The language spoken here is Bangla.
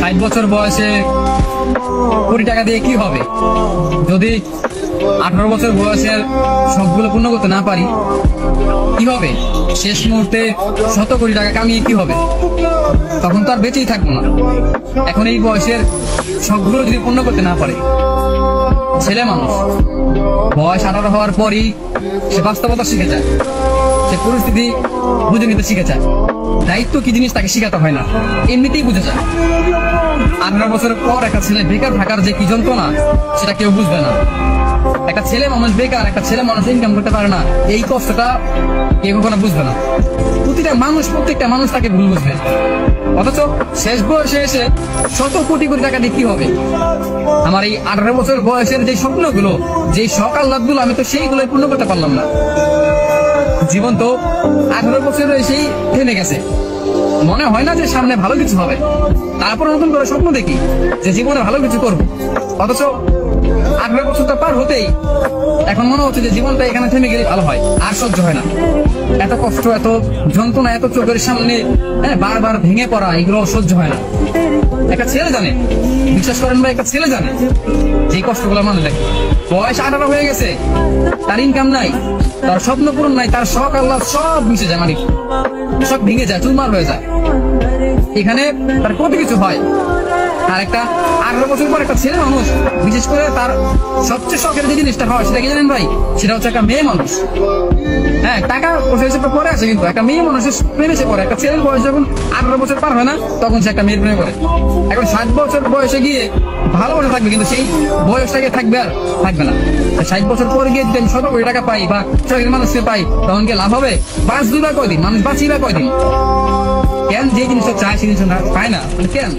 60 বছর বয়সে কোটি টাকা দিয়ে কি হবে? যদি 18 বছর বয়সের সবগুলো পূর্ণ করতে না পারি কি হবে? শেষ মুহূর্তে শত কোটি টাকা কামিয়ে কি হবে? তখন তো আর বেঁচেই থাকবো না। এখন এই বয়সের সবগুলো যদি পূর্ণ করতে না পারে, ছেলে মানুষ বয়স 18 হওয়ার পরই সে বাস্তবতা শিখে যায়, সে পরিস্থিতি বুঝে নিতে শিখে যায়। দায়িত্ব কি জিনিস তাকে শিখাতে হয় না, এমনিতেই বুঝে যায়। 18 বছরের পর একটা ছেলে বেকার থাকার যে কি যন্ত্রণা সেটা কেউ বুঝবে না। একটা ছেলে মানুষ বেকার, একটা ছেলে মানুষ ইনকাম করতে পারে না, এই কষ্টটা কেউ কখনো বুঝবে না। প্রত্যেকটা মানুষ তাকে ভুল বুঝবে। অথচ শেষ বয়সে এসে শত কোটি কোটি টাকা দিয়ে কি হবে? আমার এই 18 বছর বয়সের যে স্বপ্নগুলো, যে সকাল লাভগুলো, আমি তো সেইগুলোই পূর্ণ করতে পারলাম না। জীবন তো 18 বছরে এসেই থেমে গেছে। মনে হয় না যে সামনে ভালো কিছু হবে, তারপর নতুন করে স্বপ্ন দেখি যে জীবনে ভালো কিছু করব। অথচ 18 বছরটা পার হতেই এখন মনে হচ্ছে যে জীবনটা এখানে থেমে গেলে ভালো হয়। আর সহ্য হয় না, এত কষ্ট, এত যন্ত্রণা, এত চোখের সামনে বারবার ভেঙে পড়া, এগুলো সহ্য হয় না। একটা ছেলে জানে, বিশ্বাস করেন ভাই, একটা ছেলে জানে যে কষ্টগুলো মানুষ দেখে। বয়স 18 হয়ে গেছে, তার ইনকাম নাই, তার স্বপ্ন পূরণ নাই, তার শখ আল্লাহ সব মিশে যায়, মানে সব ভেঙে যায়, চুরমার হয়ে যায়। এখানে তার কত কিছু হয়। আর একটা 18 বছর পর একটা ছেলে মানুষ, বিশেষ করে তার সবচেয়ে শখের যে জিনিসটা হয় সেটা কি জানেন ভাই? সেটা হচ্ছে একটা মেয়ে মানুষ। হ্যাঁ, টাকা পয়সা পরে আছে, কিন্তু একটা মেয়ে মানুষের প্রেমে সে পড়ে। একটা ছেলের বয়স যখন 18 বছর পার হয় না, তখন সে একটা মেয়ের প্রেমে পড়ে। এখন 60 বছর বয়সে গিয়ে ভালোবাসা থাকবে, কিন্তু সেই বয়সটাকে থাকবে আর থাকবে না। 60 বছর পরে গিয়ে যদি আমি শত কোটি টাকা পাই বা শখের মানুষকে পাই, তখন কি লাভ হবে? বাঁচবি বা কয়দিন? মানুষ বাঁচি বা কয়দিন? কেন যে জিনিসটা চায় সেই জিনিসটা পায় না, কেন?